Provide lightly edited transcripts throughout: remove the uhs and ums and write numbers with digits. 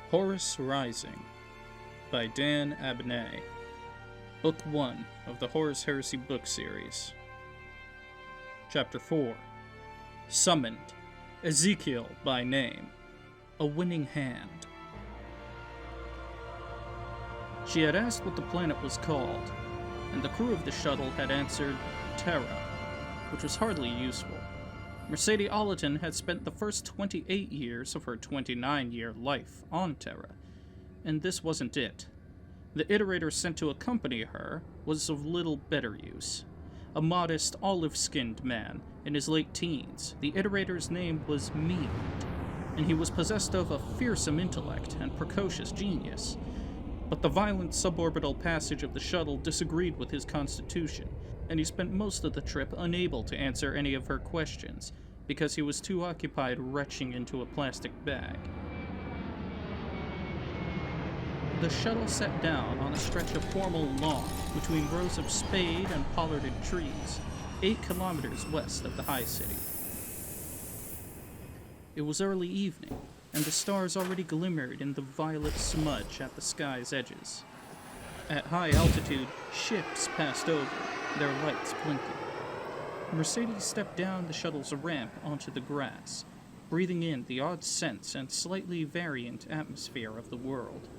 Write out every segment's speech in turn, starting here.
Horus Rising by Dan Abnett. Book 1 of the Horus Heresy book series. Chapter 4. Summoned. Ezekiel by name. A winning hand. She had asked what the planet was called, and the crew of the shuttle had answered Terra, which was hardly useful. Mercedes Ollerton had spent the first 28 years of her 29-year life on Terra, and this wasn't it. The iterator sent to accompany her was of little better use. A modest, olive-skinned man in his late teens, the iterator's name was Mead, and he was possessed of a fearsome intellect and precocious genius. But the violent suborbital passage of the shuttle disagreed with his constitution, and he spent most of the trip unable to answer any of her questions, because he was too occupied retching into a plastic bag. The shuttle sat down on a stretch of formal lawn between rows of spade and pollarded trees, 8 kilometers west of the high city. It was early evening, and the stars already glimmered in the violet smudge at the sky's edges. At high altitude, ships passed over, their lights blinking. Mercedes stepped down the shuttle's ramp onto the grass, breathing in the odd scents and slightly variant atmosphere of the world.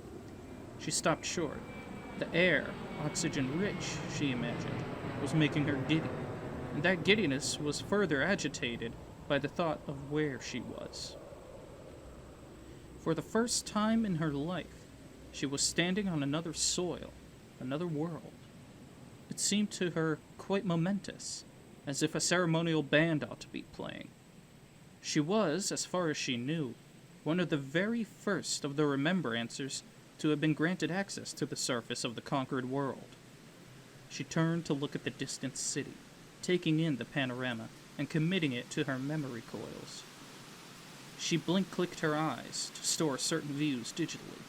She stopped short. The air, oxygen-rich, she imagined, was making her giddy, and that giddiness was further agitated by the thought of where she was. For the first time in her life, she was standing on another soil, another world. It seemed to her quite momentous, as if a ceremonial band ought to be playing. She was, as far as she knew, one of the very first of the Remembrancers to have been granted access to the surface of the conquered world. She turned to look at the distant city, taking in the panorama and committing it to her memory coils. She blink-clicked her eyes to store certain views digitally,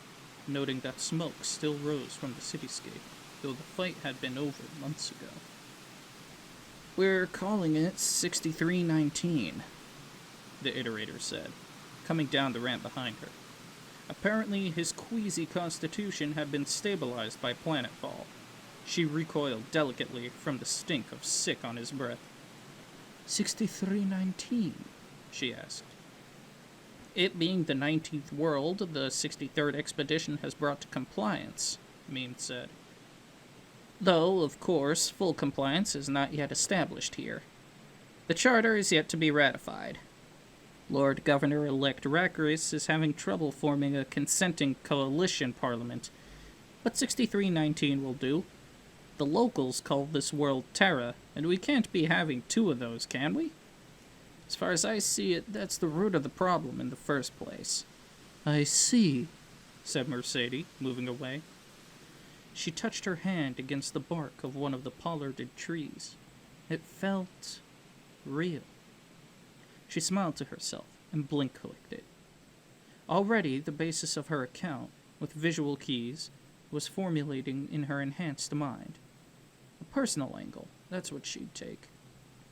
noting that smoke still rose from the cityscape, though the fight had been over months ago. "We're calling it 6319, the iterator said, coming down the ramp behind her. Apparently, his queasy constitution had been stabilized by planetfall. She recoiled delicately from the stink of sick on his breath. 6319, she asked. It being the 19th world, the 63rd expedition has brought to compliance, Mean said. Though, of course, full compliance is not yet established here. The charter is yet to be ratified. Lord Governor-elect Rakris is having trouble forming a consenting coalition parliament, but 6319 will do. The locals call this world Terra, and we can't be having 2 of those, can we? As far as I see it, that's the root of the problem in the first place. I see, said Mercedes, moving away. She touched her hand against the bark of one of the pollarded trees. It felt real. She smiled to herself and blink-clicked it. Already, the basis of her account, with visual keys, was formulating in her enhanced mind. A personal angle, that's what she'd take.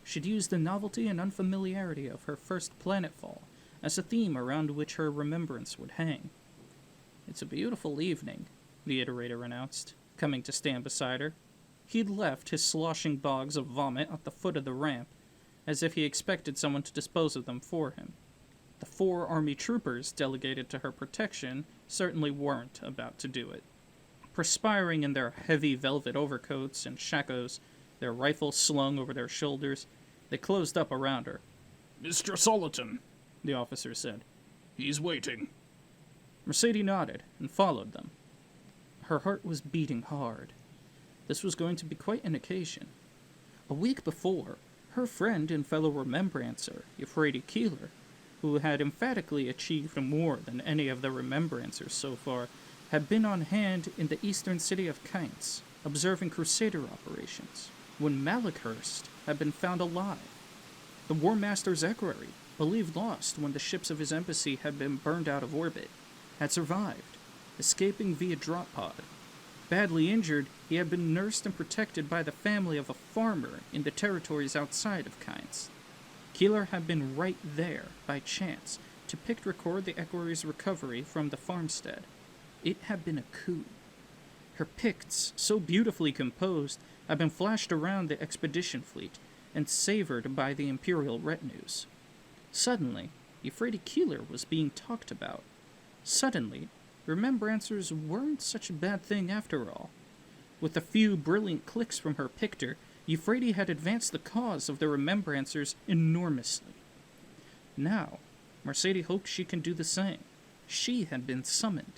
She'd use the novelty and unfamiliarity of her first planetfall as a theme around which her remembrance would hang. It's a beautiful evening, the iterator announced, coming to stand beside her. He'd left his sloshing bogs of vomit at the foot of the ramp, as if he expected someone to dispose of them for him. The 4 army troopers delegated to her protection certainly weren't about to do it. Perspiring in their heavy velvet overcoats and shakos, their rifles slung over their shoulders, they closed up around her. Mr. Ollerton, the officer said. He's waiting. Mercedes nodded and followed them. Her heart was beating hard. This was going to be quite an occasion. A week before, her friend and fellow Remembrancer, Euphrates Keeler, who had emphatically achieved more than any of the Remembrancers so far, had been on hand in the eastern city of Kainz, observing Crusader operations, when Malachhurst had been found alive. The War Master's equerry, believed lost when the ships of his embassy had been burned out of orbit, had survived, escaping via drop pod. Badly injured, he had been nursed and protected by the family of a farmer in the territories outside of Kainz. Keeler had been right there, by chance, to record the equerry's recovery from the farmstead. It had been a coup. Her picts, so beautifully composed, had been flashed around the expedition fleet and savored by the imperial retinues. Suddenly, Euphrates Keeler was being talked about. Suddenly, remembrancers weren't such a bad thing after all. With a few brilliant clicks from her pictor, Euphrates had advanced the cause of the remembrancers enormously. Now, Mercedes hoped she can do the same. She had been summoned.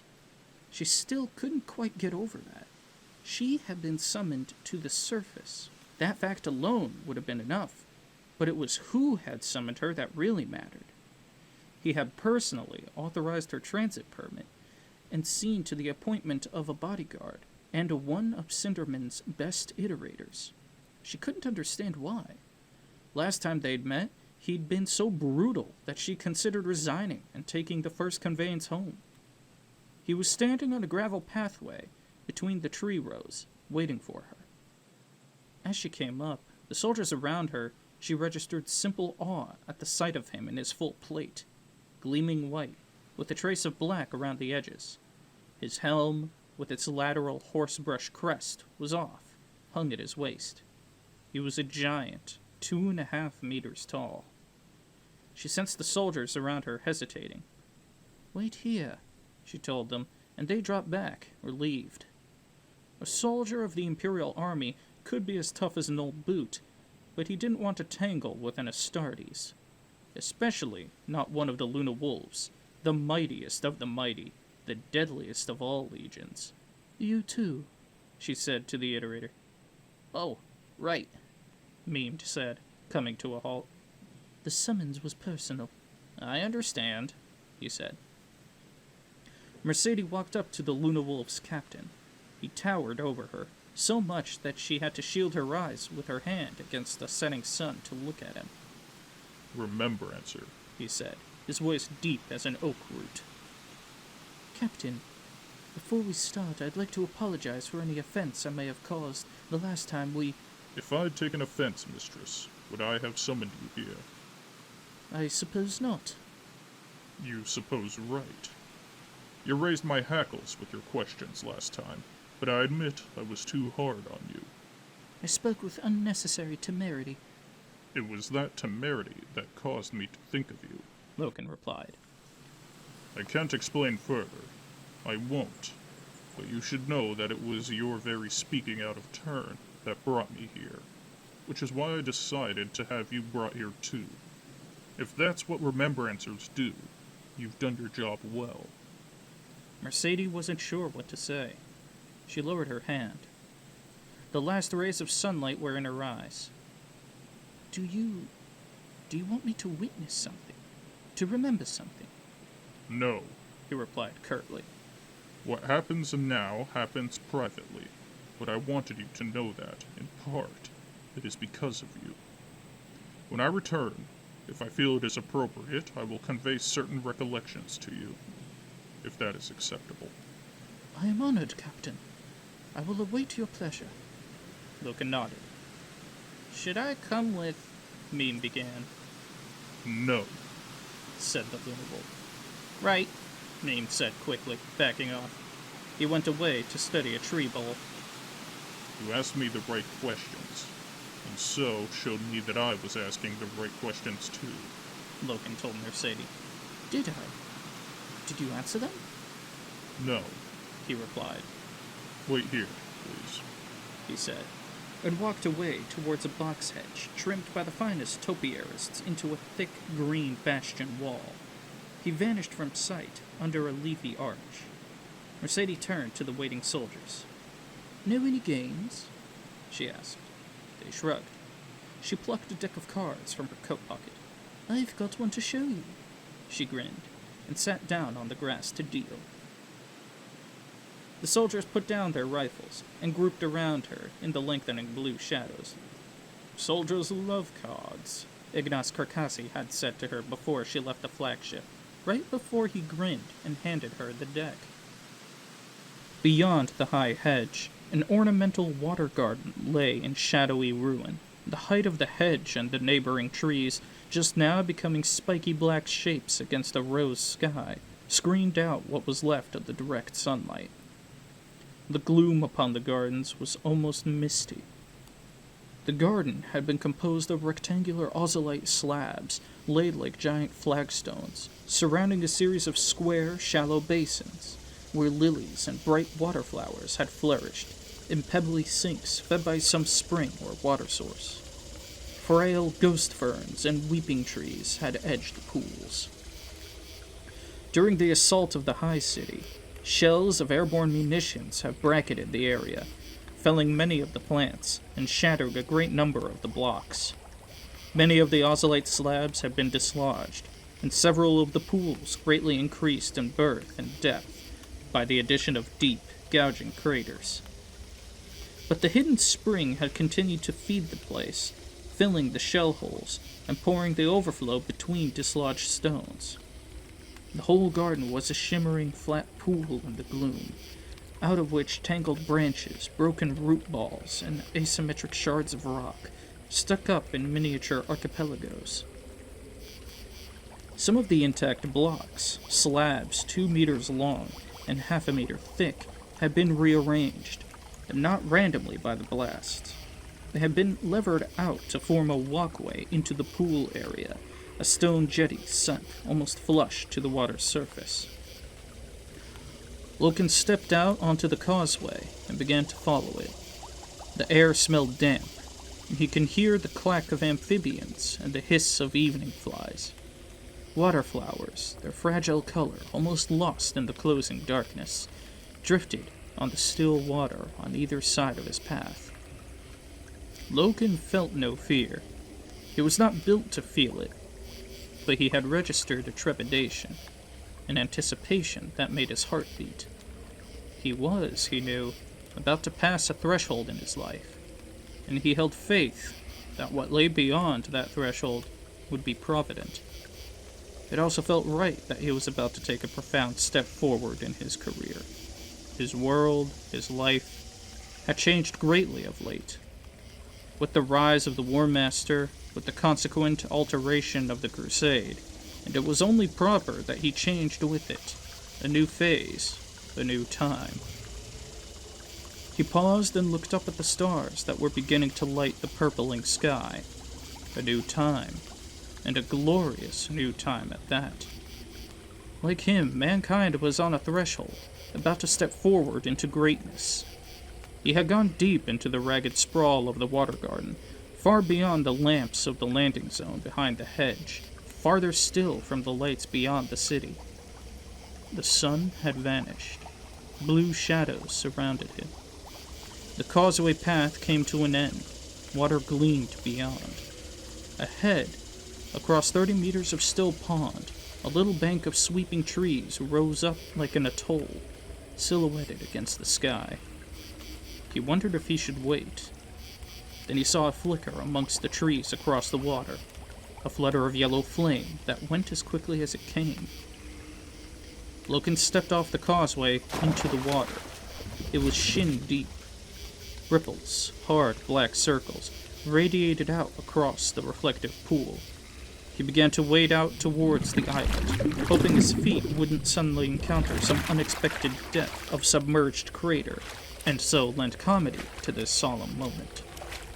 She still couldn't quite get over that. She had been summoned to the surface. That fact alone would have been enough, but it was who had summoned her that really mattered. He had personally authorized her transit permit and seen to the appointment of a bodyguard and one of Cinderman's best iterators. She couldn't understand why. Last time they'd met, he'd been so brutal that she considered resigning and taking the first conveyance home. He was standing on a gravel pathway between the tree rows, waiting for her. As she came up, the soldiers around her, she registered simple awe at the sight of him in his full plate, gleaming white, with a trace of black around the edges. His helm, with its lateral horsebrush crest, was off, hung at his waist. He was a giant, 2.5 meters tall. She sensed the soldiers around her hesitating. "Wait here," she told them, and they dropped back, relieved. A soldier of the Imperial Army could be as tough as an old boot, but he didn't want to tangle with an Astartes. Especially not one of the Luna Wolves, the mightiest of the mighty, the deadliest of all legions. "You too," she said to the iterator. "Oh, right," Memed said, coming to a halt. "The summons was personal." "I understand," he said. Mercedes walked up to the Luna Wolf's captain. He towered over her, so much that she had to shield her eyes with her hand against the setting sun to look at him. "Remembrancer," he said, his voice deep as an oak root. "Captain, before we start, I'd like to apologize for any offense I may have caused the last time we—" "If I'd taken offense, mistress, would I have summoned you here?" "I suppose not." "You suppose right. You raised my hackles with your questions last time, but I admit I was too hard on you." "I spoke with unnecessary temerity." "It was that temerity that caused me to think of you," Loken replied. "I can't explain further. I won't. But you should know that it was your very speaking out of turn that brought me here, which is why I decided to have you brought here too. If that's what remembrancers do, you've done your job well." Mercedes wasn't sure what to say. She lowered her hand. The last rays of sunlight were in her eyes. Do you want me to witness something? To remember something?" "No," he replied curtly. "What happens now happens privately, but I wanted you to know that, in part, it is because of you. When I return, if I feel it is appropriate, I will convey certain recollections to you, if that is acceptable." "I am honored, Captain. I will await your pleasure." Loken nodded. "Should I come with—" Meme began. "No," said the Luna Wolf. "Right," Meme said quickly, backing off. He went away to study a tree bowl. "You asked me the right questions, and so showed me that I was asking the right questions too." Loken told Mercedes. "Did I? Did you answer them?" "No." he replied. "Wait here, please," he said, and walked away towards a box hedge trimmed by the finest topiarists into a thick green bastion wall. He vanished from sight under a leafy arch. Mercedes turned to the waiting soldiers. "Know any games?" she asked. They shrugged. She plucked a deck of cards from her coat pocket. "I've got one to show you," she grinned, and sat down on the grass to deal. The soldiers put down their rifles and grouped around her in the lengthening blue shadows. "Soldiers love cards," Ignace Carcassi had said to her before she left the flagship, right before he grinned and handed her the deck. Beyond the high hedge, an ornamental water garden lay in shadowy ruin, the height of the hedge and the neighboring trees just now becoming spiky black shapes against a rose sky, screened out what was left of the direct sunlight. The gloom upon the gardens was almost misty. The garden had been composed of rectangular ozolite slabs, laid like giant flagstones, surrounding a series of square, shallow basins, where lilies and bright water flowers had flourished, in pebbly sinks fed by some spring or water source. Frail ghost ferns and weeping trees had edged the pools. During the assault of the High City, shells of airborne munitions have bracketed the area, felling many of the plants and shattered a great number of the blocks. Many of the ozolite slabs have been dislodged, and several of the pools greatly increased in girth and depth by the addition of deep, gouging craters. But the hidden spring had continued to feed the place, filling the shell holes and pouring the overflow between dislodged stones. The whole garden was a shimmering flat pool in the gloom, out of which tangled branches, broken root balls, and asymmetric shards of rock stuck up in miniature archipelagos. Some of the intact blocks, slabs 2 meters long and half a meter thick, had been rearranged, but not randomly by the blasts. They had been levered out to form a walkway into the pool area, a stone jetty sunk almost flush to the water's surface. Loken stepped out onto the causeway and began to follow it. The air smelled damp, and he could hear the clack of amphibians and the hiss of evening flies. Water flowers, their fragile color almost lost in the closing darkness, drifted on the still water on either side of his path. Loken felt no fear. He was not built to feel it, but he had registered a trepidation, an anticipation that made his heart beat. He was, he knew, about to pass a threshold in his life, and he held faith that what lay beyond that threshold would be provident. It also felt right that he was about to take a profound step forward in his career. His world, his life, had changed greatly of late. With the rise of the War Master, with the consequent alteration of the Crusade, and it was only proper that he changed with it. A new phase, a new time. He paused and looked up at the stars that were beginning to light the purpling sky. A new time, and a glorious new time at that. Like him, mankind was on a threshold, about to step forward into greatness. He had gone deep into the ragged sprawl of the water garden, far beyond the lamps of the landing zone behind the hedge, farther still from the lights beyond the city. The sun had vanished. Blue shadows surrounded him. The causeway path came to an end. Water gleamed beyond. Ahead, across 30 meters of still pond, a little bank of sweeping trees rose up like an atoll, silhouetted against the sky. He wondered if he should wait. Then he saw a flicker amongst the trees across the water, a flutter of yellow flame that went as quickly as it came. Loken stepped off the causeway into the water. It was shin-deep. Ripples, hard black circles, radiated out across the reflective pool. He began to wade out towards the island, hoping his feet wouldn't suddenly encounter some unexpected depth of submerged crater, and so lend comedy to this solemn moment.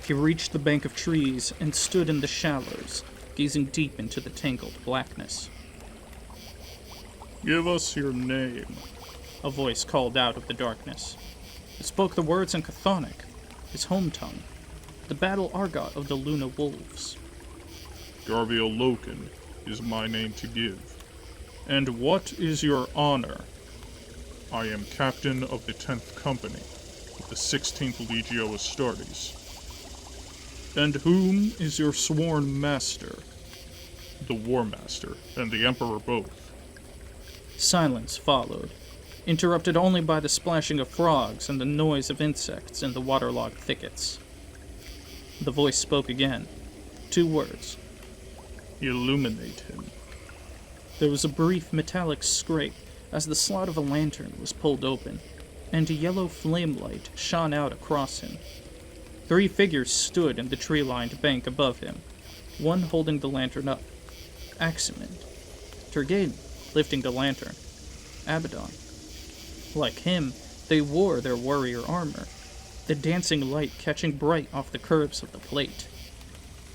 He reached the bank of trees and stood in the shallows, gazing deep into the tangled blackness. "Give us your name," a voice called out of the darkness. It spoke the words in Chthonic, his home tongue, the battle argot of the Luna Wolves. "Garviel Loken is my name to give." "And what is your honor?" "I am captain of the 10th Company, of the 16th Legio Astartes." "And whom is your sworn master?" "The War Master and the Emperor both." Silence followed, interrupted only by the splashing of frogs and the noise of insects in the waterlogged thickets. The voice spoke again. 2 words. "Illuminate him." There was a brief metallic scrape as the slot of a lantern was pulled open, and a yellow flame light shone out across him. 3 figures stood in the tree-lined bank above him, one holding the lantern up. Aximand, Turgaden, lifting the lantern, Abaddon. Like him, they wore their warrior armor, the dancing light catching bright off the curves of the plate.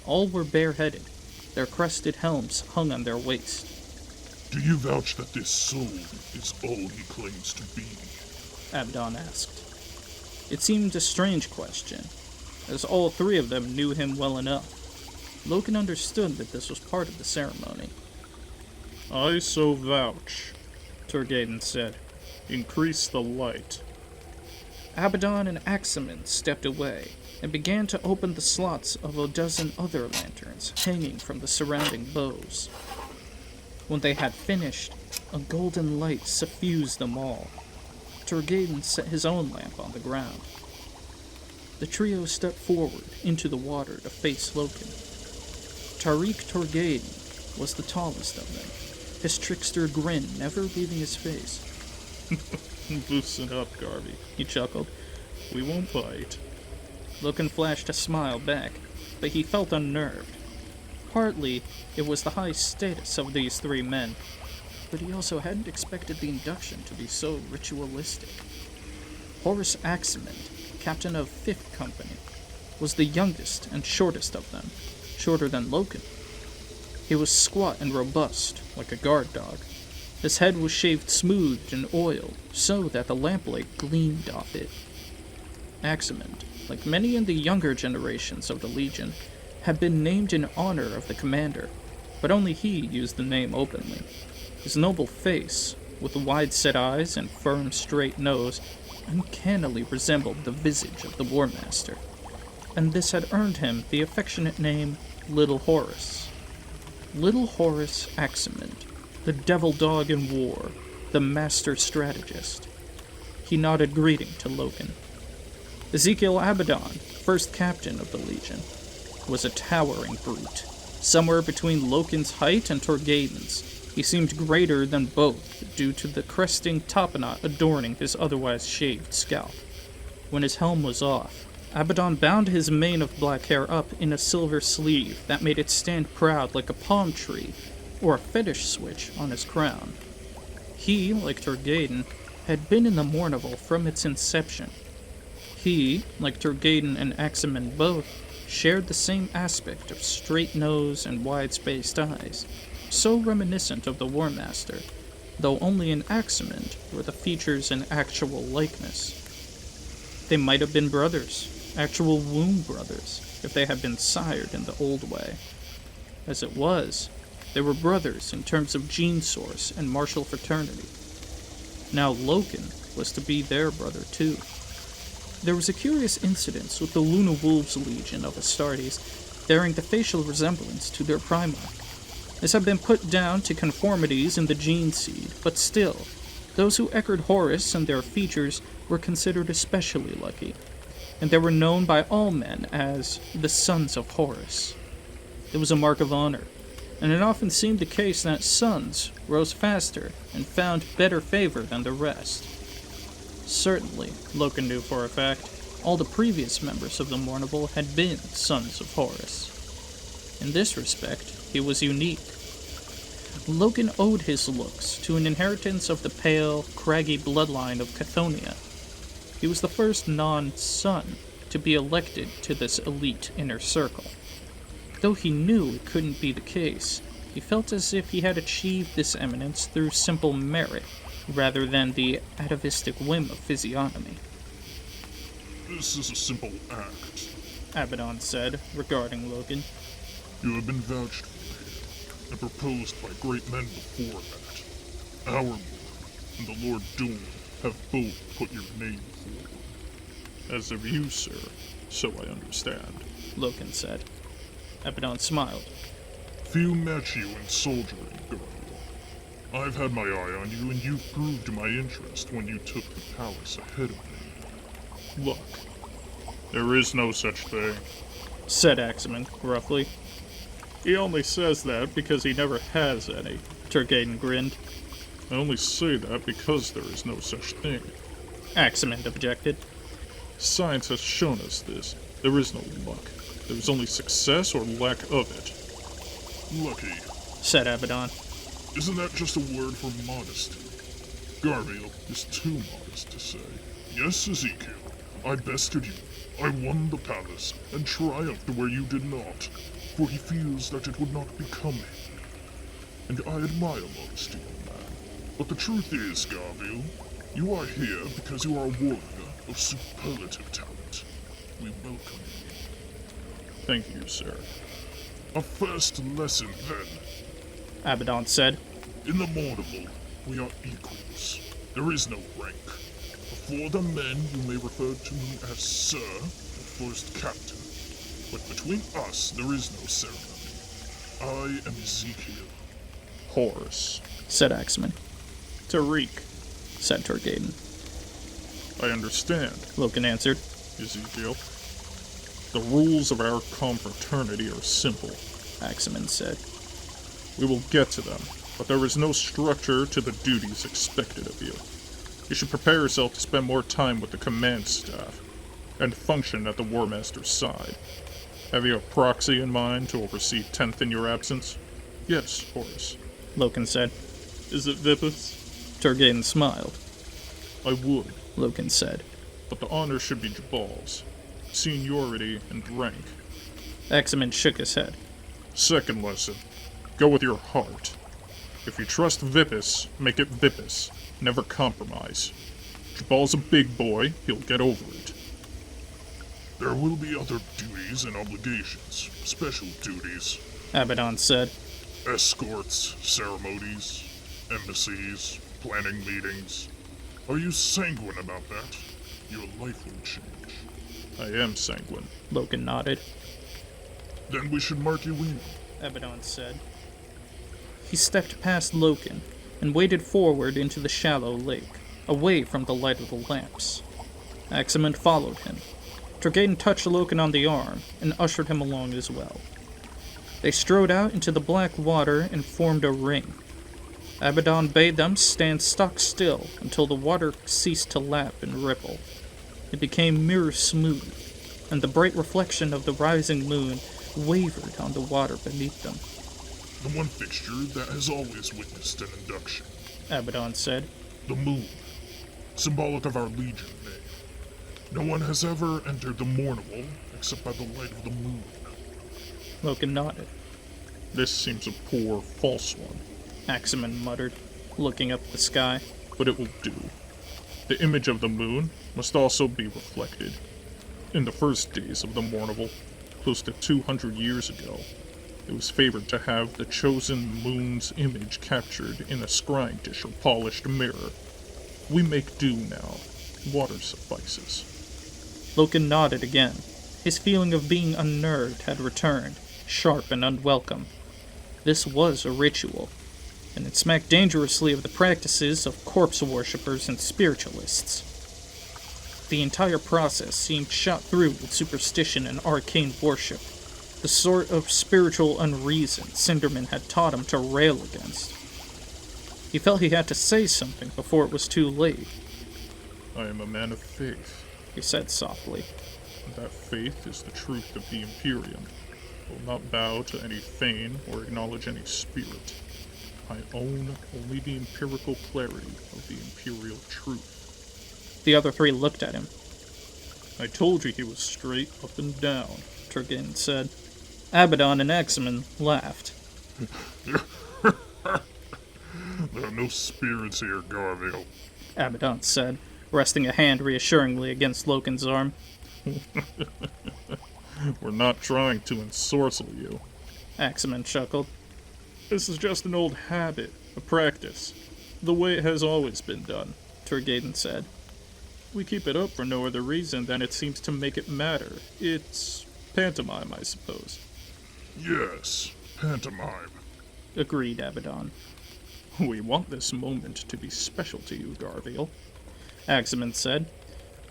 All were bareheaded, their crested helms hung on their waist. Do you vouch that this soul is all he claims to be? Abaddon asked. It seemed a strange question, as all 3 of them knew him well enough. Loken understood that this was part of the ceremony. I so vouch, Turgaden said. Increase the light. Abaddon and Aximand stepped away and began to open the slots of a dozen other lanterns hanging from the surrounding bows. When they had finished, a golden light suffused them all. Turgaden set his own lamp on the ground. The trio stepped forward into the water to face Loken. Tariq Turgaden was the tallest of them, his trickster grin never leaving his face. Loosen up, Garvey, he chuckled. We won't bite. Loken flashed a smile back, but he felt unnerved. Partly, it was the high status of these 3 men, but he also hadn't expected the induction to be so ritualistic. Horus Aximand, captain of 5th Company, was the youngest and shortest of them, shorter than Loken. He was squat and robust, like a guard dog. His head was shaved smooth and oiled, so that the lamplight gleamed off it. Aximand, like many in the younger generations of the Legion, had been named in honor of the commander, but only he used the name openly. His noble face, with wide-set eyes and firm, straight nose, uncannily resembled the visage of the War Master, and this had earned him the affectionate name Little Horus. Little Horus Aximand, the devil dog in war, the master strategist. He nodded greeting to Loken. Ezekiel Abaddon, 1st Captain of the Legion, was a towering brute, somewhere between Loken's height and Turgaden's. He seemed greater than both due to the cresting topknot adorning his otherwise shaved scalp. When his helm was off, Abaddon bound his mane of black hair up in a silver sleeve that made it stand proud like a palm tree or a fetish switch on his crown. He, like Turgaden, had been in the Mournival from its inception. He, like Turgaden and Aximand both, shared the same aspect of straight nose and wide-spaced eyes, so reminiscent of the War Master, though only in Aximand were the features an actual likeness. They might have been brothers, actual womb brothers, if they had been sired in the old way. As it was, they were brothers in terms of gene source and martial fraternity. Now Loken was to be their brother too. There was a curious incident with the Luna Wolves Legion of Astartes, bearing the facial resemblance to their Primarch. This had been put down to conformities in the gene seed, but still, those who echoed Horus and their features were considered especially lucky, and they were known by all men as the Sons of Horus. It was a mark of honor, and it often seemed the case that sons rose faster and found better favor than the rest. Certainly, Loken knew for a fact, all the previous members of the Mournival had been Sons of Horus. In this respect, he was unique. Loken owed his looks to an inheritance of the pale, craggy bloodline of Chthoniya. He was the first non-son to be elected to this elite inner circle. Though he knew it couldn't be the case, he felt as if he had achieved this eminence through simple merit, rather than the atavistic whim of physiognomy. This is a simple act, Abaddon said, regarding Loken. You have been vouched for, and proposed by great men before that. Our Lord and the Lord Doom have both put your name forward. As of you, sir, so I understand, Loken said. Abaddon smiled. Few match you in soldiering, Garviel. I've had my eye on you, and you've proved my interest when you took the palace ahead of me. Look, there is no such thing, said Aximand gruffly. He only says that because he never has any, Turgaden grinned. I only say that because there is no such thing. Aximand objected. Science has shown us this, There is no luck. There is only success or lack of it. Lucky. said Abaddon. Isn't that just a word for modesty? Garviel is too modest to say. Yes, Ezekiel, I bested you. I won the palace, and triumphed where you did not, for he feels that it would not become him. And I admire modesty, young man. But the truth is, Garviel, you are here because you are a warrior of superlative talent. We welcome you. Thank you, sir. A first lesson, then. Abaddon said. In the Mournival, we are equals. There is no rank. Before the men, you may refer to me as Sir, or First Captain. But between us, there is no ceremony. I am Ezekiel. Horus, said Axeman. Tariq, Said Torgaden. I understand, Loken answered. Ezekiel. The rules of our confraternity are simple. Axeman said. We will get to them, but there is no structure to the duties expected of you. You should prepare yourself to spend more time with the command staff, and function at the War Master's side. Have you a proxy in mind to oversee 10th in your absence? Yes, Horus. Loken said. Is it Vipus? Torgaden smiled. I would, Loken said. but the honor should be Jabal's. Seniority and rank. Axeman shook his head. Second lesson. Go with your heart. If you trust Vipus, make it Vipus. Never compromise. Jabal's a big boy, he'll get over it. There will be other duties and obligations, special duties. Abaddon said. Escorts, ceremonies, embassies, planning meetings. Are you sanguine about that? Your life will change. I am sanguine. Loken nodded. Then we should mark you in. Abaddon said. He stepped past Loken and waded forward into the shallow lake, away from the light of the lamps. Axeman followed him. Torgaden touched Loken on the arm and ushered him along as well. They strode out into the black water and formed a ring. Abaddon bade them stand stock still until the water ceased to lap and ripple. It became mirror smooth, and the bright reflection of the rising moon wavered on the water beneath them. The one fixture that has always witnessed an induction. Abaddon said. The moon. Symbolic of our legion name. No one has ever entered the Mournival except by the light of the moon. Loken nodded. This seems a poor, false one. Axeman muttered, looking up at the sky. But it will do. The image of the moon must also be reflected. In the first days of the Mournival, close to 200 years ago, it was favored to have the chosen moon's image captured in a scrying dish or polished mirror. We make do now. Water suffices. Loken nodded again. His feeling of being unnerved had returned, sharp and unwelcome. This was a ritual, and it smacked dangerously of the practices of corpse worshippers and spiritualists. The entire process seemed shot through with superstition and arcane worship, the sort of spiritual unreason Cinderman had taught him to rail against. He felt he had to say something before it was too late. I am a man of faith. He said softly. That faith is the truth of the Imperium. I will not bow to any fane or acknowledge any spirit. I own only the empirical clarity of the Imperial truth. The other three looked at him. I told you he was straight up and down, Torgaden said. Abaddon and Axeman laughed. There are no spirits here, Garviel. Abaddon said, resting a hand reassuringly against Loken's arm. We're not trying to ensorcel you. Axeman chuckled. This is just an old habit, a practice. The way it has always been done, Torgaden said. We keep it up for no other reason than it seems to make it matter. It's pantomime, I suppose. Yes, pantomime. Agreed Abaddon. We want this moment to be special to you, Garviel. Axeman said.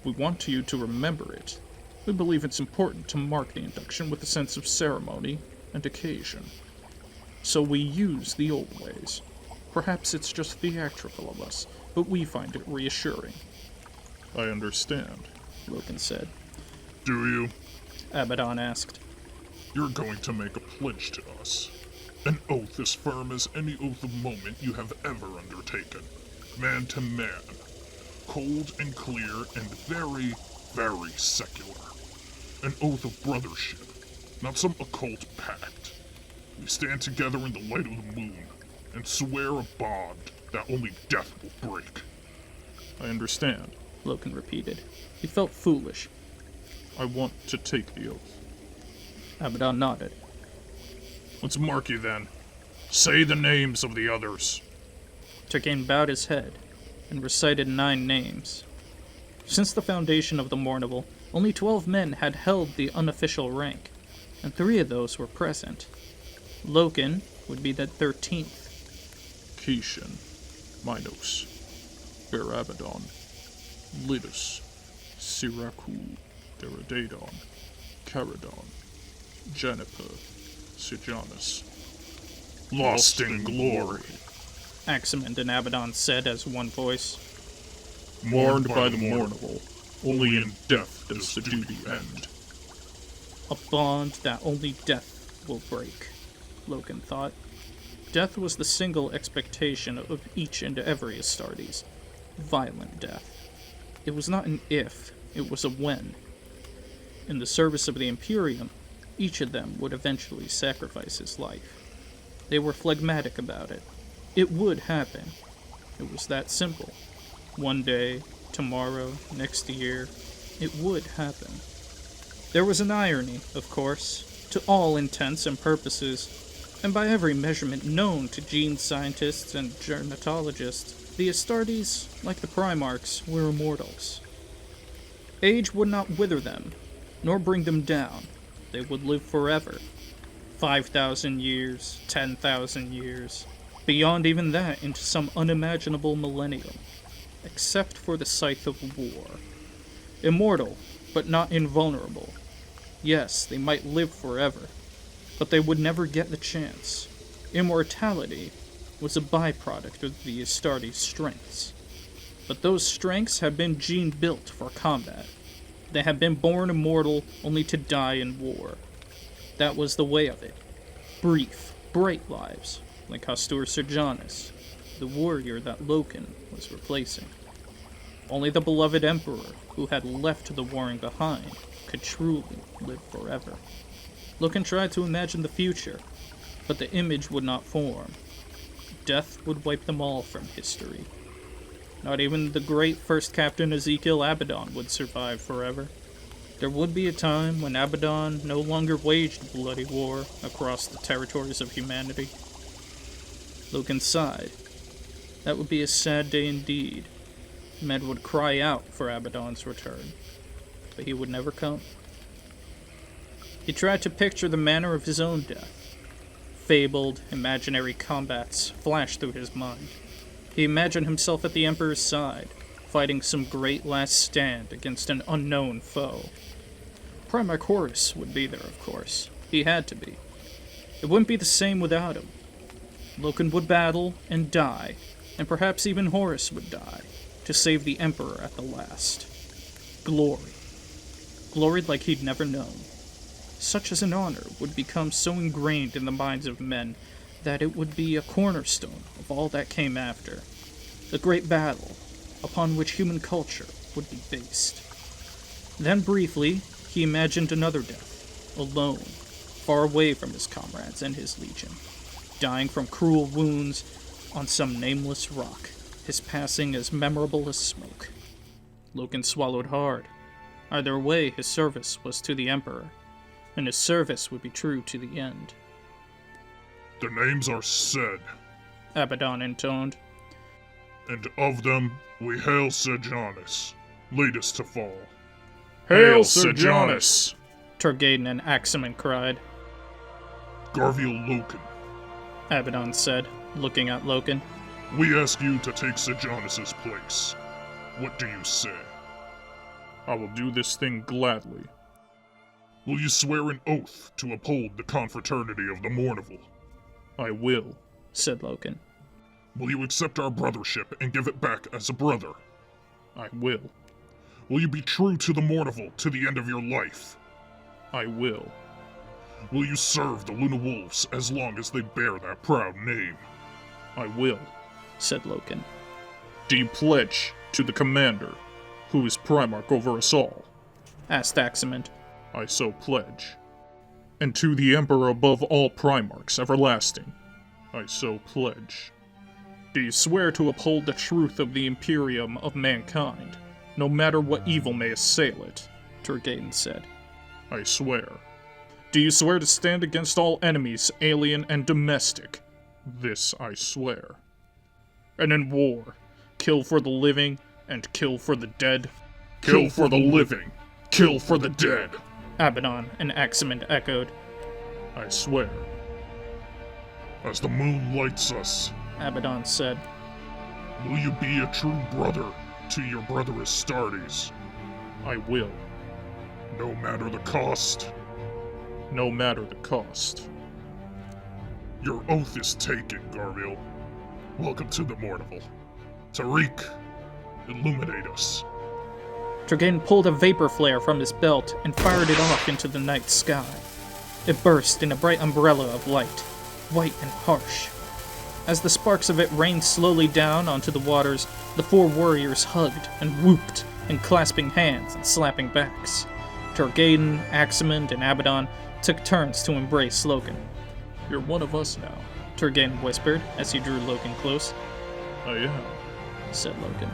We want you to remember it. We believe it's important to mark the induction with a sense of ceremony and occasion. So we use the old ways. Perhaps it's just theatrical of us, but we find it reassuring. I understand, Loken said. Do you? Abaddon asked. You're going to make a pledge to us. An oath as firm as any oath of moment you have ever undertaken. Man to man. Cold and clear and very, very secular. An oath of brothership, not some occult pact. We stand together in the light of the moon and swear a bond that only death will break. I understand. Loken repeated. He felt foolish. I want to take the oath. Abaddon nodded. Let's mark you then. Say the names of the others. Turkane bowed his head and recited 9 names. Since the foundation of the Mournival, only 12 men had held the unofficial rank, and 3 of those were present. Loken would be the 13th. Kishan, Minos, Abaddon, Lidus, Siraku, Deradadon, Caradon, Janiper, Sejanus. Lost in glory. Aximand and Abaddon said as one voice. Mourned by the Mournival, only in death does the duty end. A bond that only death will break, Loken thought. Death was the single expectation of each and every Astartes. Violent death. It was not an if, it was a when. In the service of the Imperium, each of them would eventually sacrifice his life. They were phlegmatic about it. It would happen. It was that simple. One day, tomorrow, next year, it would happen. There was an irony, of course, to all intents and purposes, and by every measurement known to gene scientists and germatologists, the Astartes, like the Primarchs, were immortals. Age would not wither them, nor bring them down. They would live forever. 5,000 years, 10,000 years, beyond even that into some unimaginable millennium, except for the scythe of war. Immortal, but not invulnerable. Yes, they might live forever, but they would never get the chance. Immortality was a byproduct of the Astartes' strengths. But those strengths had been gene-built for combat. They had been born immortal only to die in war. That was the way of it. Brief, bright lives, like Hastur Serjanus, the warrior that Loken was replacing. Only the beloved Emperor, who had left the warring behind, could truly live forever. Loken tried to imagine the future, but the image would not form. Death would wipe them all from history. Not even the great first captain Ezekiel Abaddon would survive forever. There would be a time when Abaddon no longer waged bloody war across the territories of humanity. Loken sighed. That would be a sad day indeed. Men would cry out for Abaddon's return, but he would never come. He tried to picture the manner of his own death. Fabled, imaginary combats flashed through his mind. He imagined himself at the Emperor's side, fighting some great last stand against an unknown foe. Primarch Horus would be there, of course. He had to be. It wouldn't be the same without him. Loken would battle and die, and perhaps even Horus would die, to save the Emperor at the last. Glory. Glory like he'd never known. Such as an honor would become so ingrained in the minds of men that it would be a cornerstone of all that came after. The great battle, upon which human culture would be based. Then briefly, he imagined another death, alone, far away from his comrades and his legion, dying from cruel wounds on some nameless rock, his passing as memorable as smoke. Loken swallowed hard. Either way, his service was to the Emperor, and his service would be true to the end. The names are said, Abaddon intoned. and of them we hail Sejanus, latest to fall. Hail Sejanus! Turgaden and Aximand cried. Garviel Loken, Abaddon said, looking at Loken. we ask you to take Sejanus' place. What do you say? I will do this thing gladly. Will you swear an oath to uphold the confraternity of the Mournival? I will, said Loken. Will you accept our brothership and give it back as a brother? I will. Will you be true to the Mournival to the end of your life? I will. Will you serve the Luna Wolves as long as they bear that proud name? I will, said Loken. Do you pledge to the commander, who is Primarch over us all? Asked Aximand. I so pledge. And to the Emperor above all Primarchs, everlasting, I so pledge. Do you swear to uphold the truth of the Imperium of mankind, no matter what evil may assail it? Turgaden said. I swear. Do you swear to stand against all enemies, alien and domestic? This I swear. And in war, kill for the living and kill for the dead? Kill for the living, kill for the dead, Abaddon and Aximand echoed. I swear. As the moon lights us, Abaddon said. Will you be a true brother to your brother Astartes? I will. No matter the cost? No matter the cost. Your oath is taken, Garviel. Welcome to the Mournival. Tariq, illuminate us. Turgaden pulled a vapor flare from his belt and fired it off into the night sky. It burst in a bright umbrella of light, white and harsh. As the sparks of it rained slowly down onto the waters, the four warriors hugged and whooped, and clasping hands and slapping backs. Turgaden, Aximand, and Abaddon took turns to embrace Loken. You're one of us now, Turgaden whispered as he drew Loken close. I am, said Loken.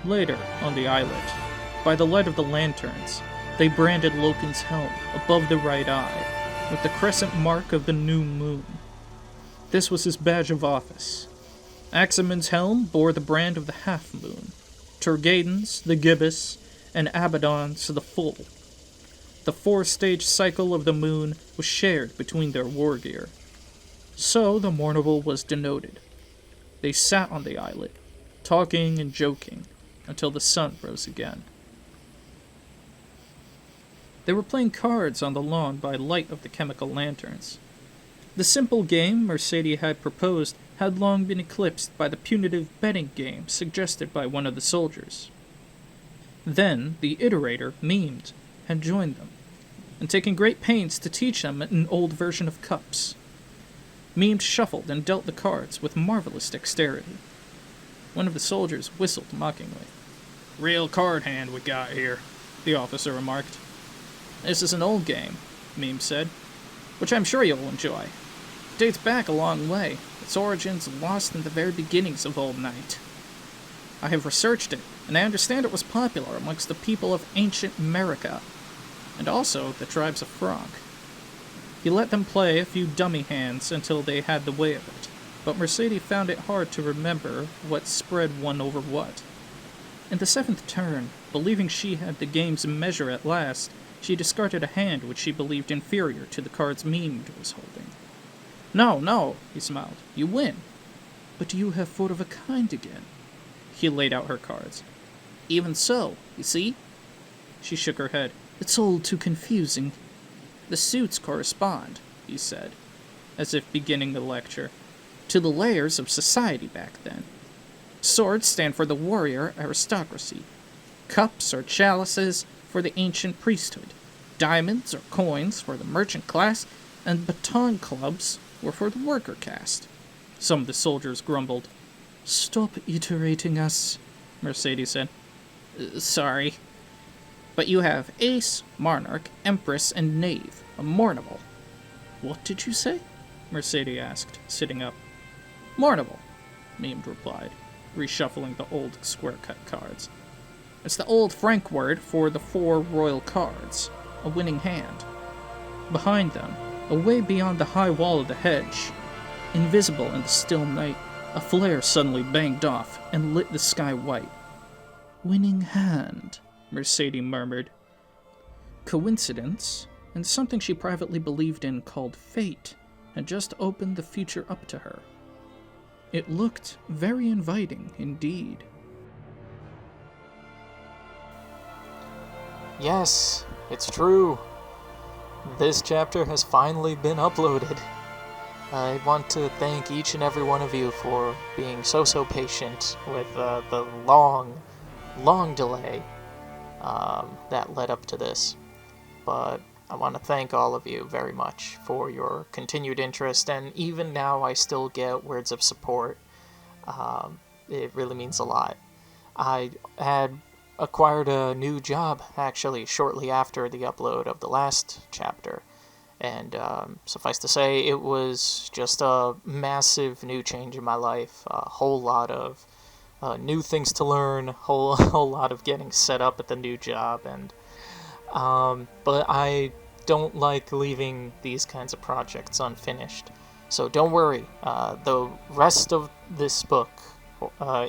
Later, on the islet, by the light of the lanterns, they branded Loken's helm above the right eye, with the crescent mark of the new moon. This was his badge of office. Aximand's helm bore the brand of the half-moon, Turgaden's the gibbous, and Abaddon's the full. The four-stage cycle of the moon was shared between their war gear. So the Mournival was denoted. They sat on the islet, talking and joking, until the sun rose again. They were playing cards on the lawn by light of the chemical lanterns. The simple game Mercedes had proposed had long been eclipsed by the punitive betting game suggested by one of the soldiers. Then the iterator, Memed, had joined them, and taken great pains to teach them an old version of cups. Memed shuffled and dealt the cards with marvelous dexterity. One of the soldiers whistled mockingly. "Real card hand we got here," the officer remarked. "This is an old game," Memed said, "which I'm sure you'll enjoy. It dates back a long way, its origins lost in the very beginnings of Old Night. I have researched it, and I understand it was popular amongst the people of ancient America, and also the tribes of Franc. He let them play a few dummy hands until they had the way of it, but Mercedes found it hard to remember what spread one over what. In the seventh turn, believing she had the game's measure at last, she discarded a hand which she believed inferior to the cards Memed was holding. No, he smiled. You win. But you have four of a kind again." He laid out her cards. "Even so, you see?" She shook her head. "It's all too confusing." "The suits correspond," he said, as if beginning the lecture, "to the layers of society back then. Swords stand for the warrior aristocracy. Cups or chalices for the ancient priesthood. Diamonds or coins for the merchant class, and baton clubs were for the worker caste." Some of the soldiers grumbled. "Stop iterating us," Mercedes said. Sorry. But you have Ace, Monarch, Empress, and Knave, a Mournival." "What did you say?" Mercedes asked, sitting up. "Mournival," Memed replied, reshuffling the old square-cut cards. "It's the old Frank word for the four royal cards, a winning hand." Behind them, away beyond the high wall of the hedge, invisible in the still night, a flare suddenly banged off and lit the sky white. "Winning hand," Mercedes murmured. Coincidence, and something she privately believed in called fate, had just opened the future up to her. It looked very inviting indeed. Yes, it's true. This chapter has finally been uploaded. I want to thank each and every one of you for being so patient with the long delay that led up to this. but I want to thank all of you very much for your continued interest, and even now I still get words of support. It really means a lot. I had acquired a new job, actually, shortly after the upload of the last chapter, and suffice to say, it was just a massive new change in my life, a whole lot of new things to learn, whole lot of getting set up at the new job, and but I don't like leaving these kinds of projects unfinished. So don't worry, the rest of this book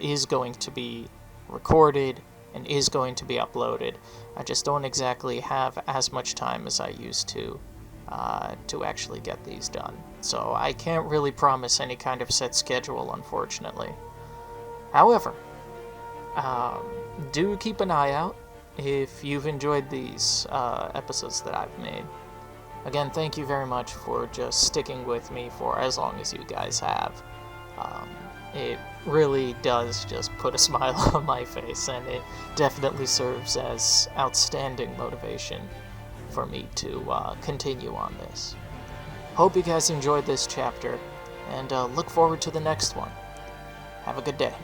is going to be recorded and is going to be uploaded. I just don't exactly have as much time as I used to actually get these done. So I can't really promise any kind of set schedule, unfortunately. However, do keep an eye out if you've enjoyed these episodes that I've made. Again, thank you very much for just sticking with me for as long as you guys have. It really does just put a smile on my face, and it definitely serves as outstanding motivation for me to continue on this. Hope you guys enjoyed this chapter, and look forward to the next one. Have a good day.